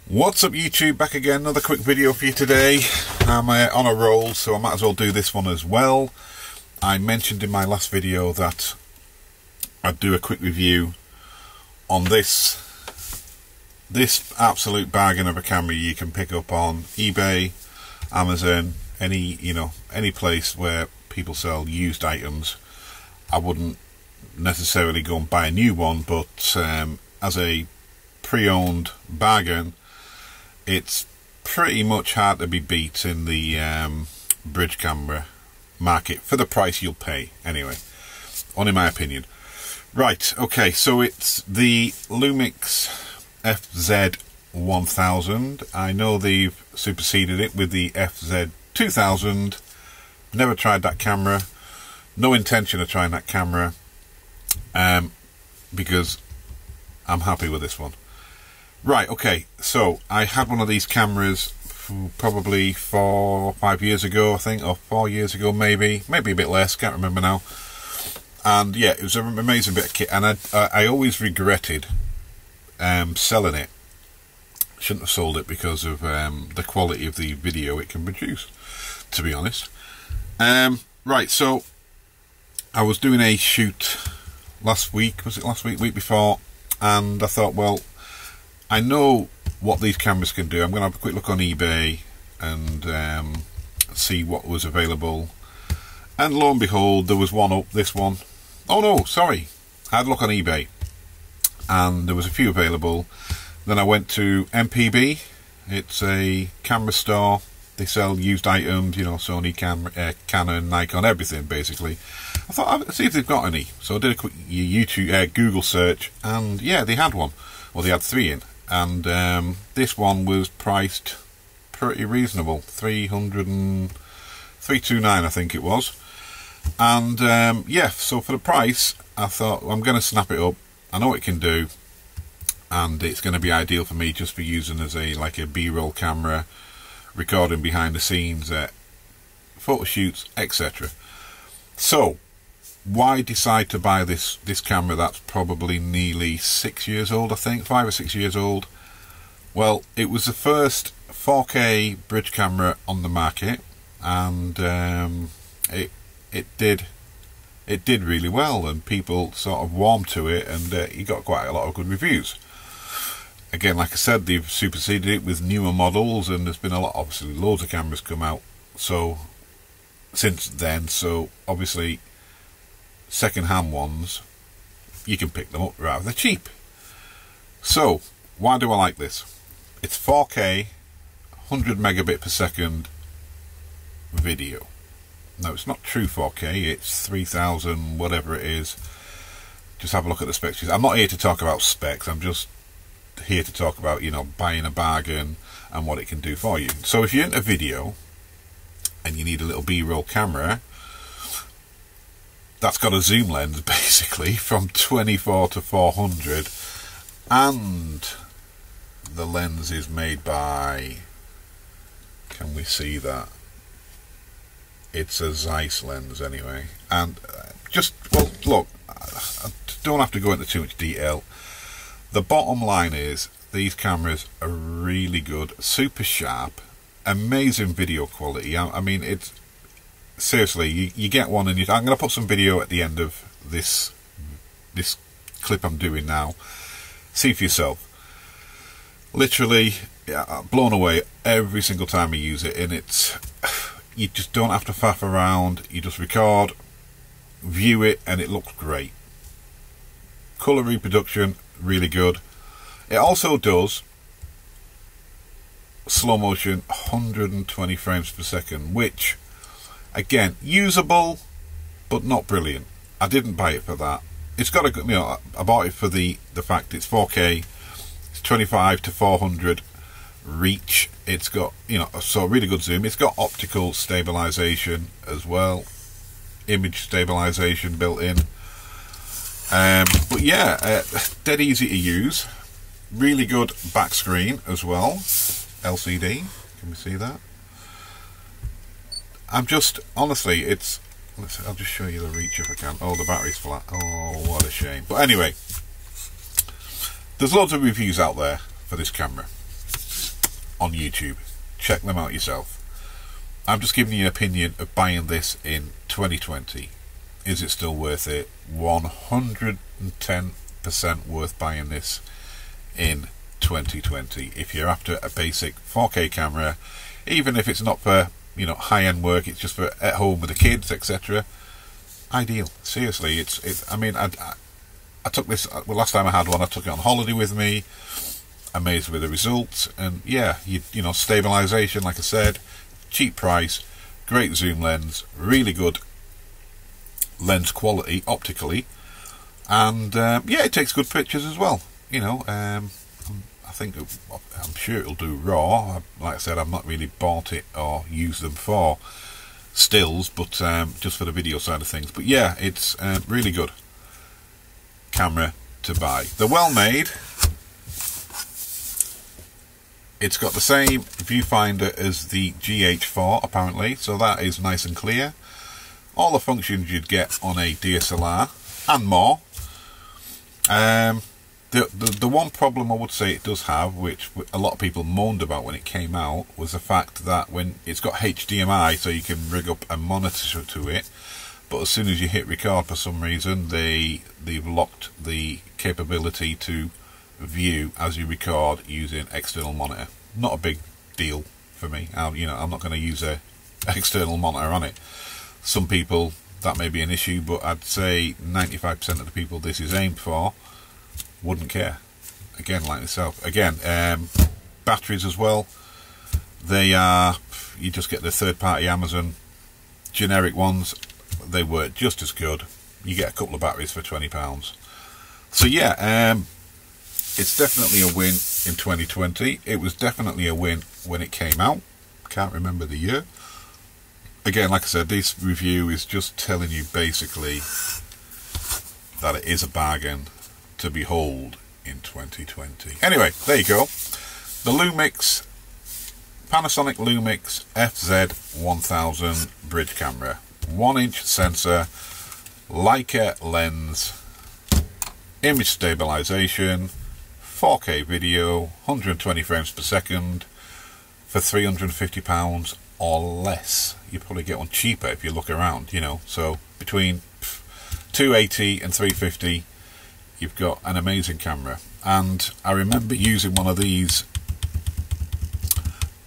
What's up YouTube, back again, another quick video for you today. I'm on a roll, so I might as well do this one as well. I mentioned in my last video that I'd do a quick review on this absolute bargain of a camera you can pick up on eBay, Amazon, any place where people sell used items. I wouldn't necessarily go and buy a new one, but as a pre-owned bargain, it's pretty much hard to be beat in the bridge camera market for the price you'll pay, anyway, only my opinion. Right, okay, so it's the Lumix FZ1000. I know they've superseded it with the FZ2000. Never tried that camera, no intention of trying that camera, because I'm happy with this one. Right, okay, so I had one of these cameras probably 4 or 5 years ago, I think, or 4 years ago maybe a bit less, can't remember now. And yeah, it was an amazing bit of kit, and I always regretted selling it. Shouldn't have sold it because of the quality of the video it can produce, to be honest. Right, so I was doing a shoot last week, was it last week, week before, and I thought, well, I know what these cameras can do. I'm going to have a quick look on eBay and see what was available. And lo and behold, there was one up, this one. Oh no, sorry. I had a look on eBay and there was a few available. Then I went to MPB. It's a camera store. They sell used items, you know, Sony, Canon, Nikon, everything basically. I thought, I'll see if they've got any. So I did a quick YouTube, Google search, and yeah, they had one. Well, they had 3 in. And this one was priced pretty reasonable, $329 I think it was. And yeah, so for the price, I thought, well, I'm going to snap it up. I know what it can do, and it's going to be ideal for me just for using as a B-roll camera, recording behind the scenes, photo shoots, etc. So why decide to buy this camera that's probably nearly 6 years old, I think, 5 or 6 years old? Well, it was the first 4K bridge camera on the market, and it did really well, and people sort of warmed to it, and you got quite a lot of good reviews. Again, like I said, they've superseded it with newer models, and there's been a lot, obviously loads of cameras come out since then, so obviously second-hand ones, you can pick them up rather cheap. So why do I like this? It's 4K 100 megabit per second video. No, it's not true 4K, it's 3000 whatever it is. Just have a look at the specs. I'm not here to talk about specs, I'm just here to talk about, you know, buying a bargain and what it can do for you. So if you're into video and you need a little B-roll camera that's got a zoom lens basically from 24 to 400, and the lens is made by, can we see that? It's a Zeiss lens anyway, and just, well, look, I don't have to go into too much detail. The bottom line is these cameras are really good, super sharp, amazing video quality. I mean, it's seriously, you get one, and I'm going to put some video at the end of this clip I'm doing now. See for yourself. Literally, yeah, blown away every single time I use it, and you just don't have to faff around. You just record, view it, and it looks great. Color reproduction, really good. It also does slow motion, 120 frames per second, which, again, usable, but not brilliant. I didn't buy it for that. It's got a good, you know, I bought it for the fact it's 4K, it's 25 to 400 reach. It's got, you know, so really good zoom. It's got optical stabilization as well, image stabilization built in. But yeah, dead easy to use. Really good back screen as well, LCD. Can we see that? I'm just, honestly, it's, I'll just show you the reach if I can. Oh, the battery's flat. Oh, what a shame. But anyway, there's loads of reviews out there for this camera. on YouTube. Check them out yourself. I'm just giving you an opinion of buying this in 2020. Is it still worth it? 110% worth buying this in 2020. If you're after a basic 4K camera, even if it's not for, you know, high-end work, it's just for at home with the kids, etc. Ideal. Seriously, I mean, I took this, well, last time I had one, I took it on holiday with me. Amazed with the results, and yeah, you know, stabilization, like I said, cheap price, great zoom lens, really good lens quality optically, and yeah, it takes good pictures as well. You know, I'm sure it'll do raw. Like I said, I've not really bought it or used them for stills, but just for the video side of things. But yeah, it's really good camera to buy. They're well made. It's got the same viewfinder as the GH4 apparently, so that is nice and clear. All the functions you'd get on a DSLR and more. The one problem I would say it does have, which a lot of people moaned about when it came out, was the fact that when it's got HDMI, so you can rig up a monitor to it, but as soon as you hit record, for some reason they've locked the capability to view as you record using external monitor. Not a big deal for me. You know, I'm not going to use a external monitor on it. Some people that may be an issue, but I'd say 95% of the people this is aimed for wouldn't care. Again, like myself. Again, batteries as well. They are, you just get the third-party Amazon generic ones. They work just as good. You get a couple of batteries for £20. So yeah, it's definitely a win in 2020. It was definitely a win when it came out. Can't remember the year. Again, like I said, this review is just telling you basically that it is a bargain to behold in 2020. Anyway, there you go. The Lumix, Panasonic Lumix FZ1000 bridge camera. 1-inch sensor, Leica lens, image stabilization, 4K video, 120 frames per second for £350 or less. You probably get one cheaper if you look around, you know. So between £280 and £350, you've got an amazing camera. And I remember using one of these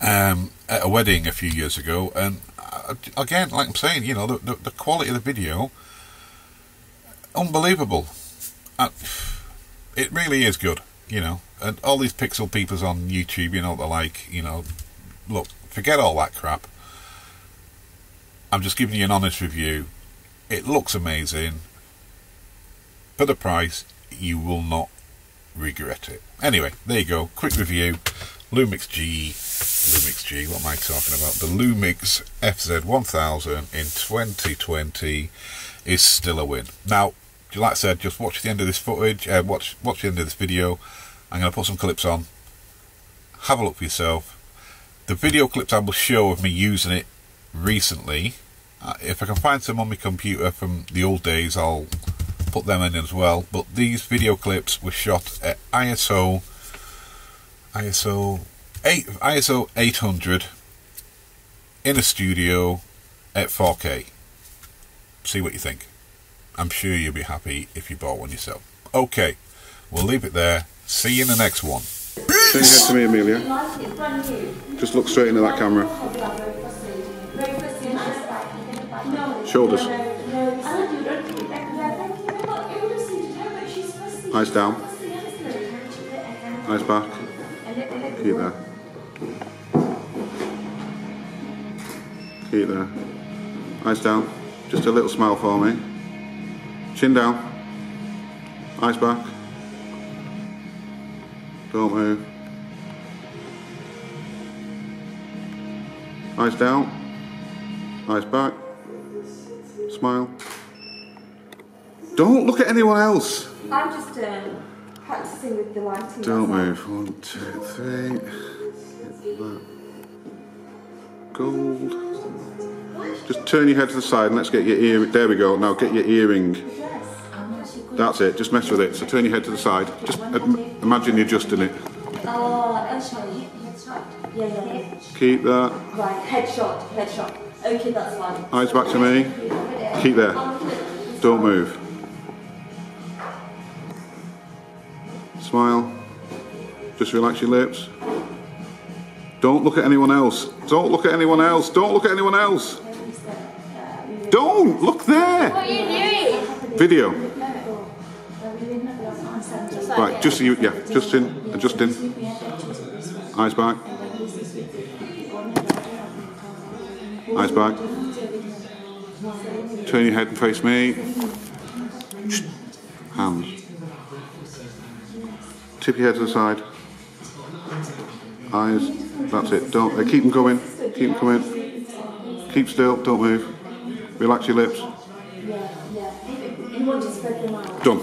at a wedding a few years ago, and again, like I'm saying, you know, the quality of the video, unbelievable. It really is good, you know. And all these pixel peepers on YouTube, you know, they're like, you know, look, forget all that crap. I'm just giving you an honest review. It looks amazing. For the price, you will not regret it. Anyway, there you go. Quick review. Lumix G, what am I talking about? The Lumix FZ1000 in 2020 is still a win. Now, like I said, just watch the end of this footage, watch the end of this video. I'm going to put some clips on. Have a look for yourself. The video clips I will show of me using it recently. If I can find some on my computer from the old days, I'll put them in as well. But these video clips were shot at ISO 800 in a studio at 4K. See what you think. I'm sure you'll be happy if you bought one yourself. Okay, we'll leave it there. See you in the next one. Turn your head to me, Amelia. Just look straight into that camera. Shoulders. Eyes down. Eyes back. Keep there. Keep there. Eyes down. Just a little smile for me. Chin down. Eyes back. Don't move. Eyes down. Eyes back. Smile. Don't look at anyone else. I'm just practicing with the lighting. Don't move. 1, 2, 3. Get that. Gold. Just turn your head to the side and let's get your ear. There we go. Now get your earring. That's it. Just mess with it. So turn your head to the side. Just imagine you're adjusting it. Headshot. Yeah. Keep that. Right, headshot. Okay, that's fine. Eyes back to me. Keep there. Don't move. Smile. Just relax your lips. Don't look at anyone else. Don't look at anyone else. Don't look at anyone else. Don't look there. What are you doing? Video. Right, just you. Yeah, just in. Adjust in. Eyes back. Eyes back. Turn your head and face me. Hands. Tip your head to the side. Eyes. That's it. Don't. Keep them going. Keep them coming. Keep still. Don't move. Relax your lips. Done.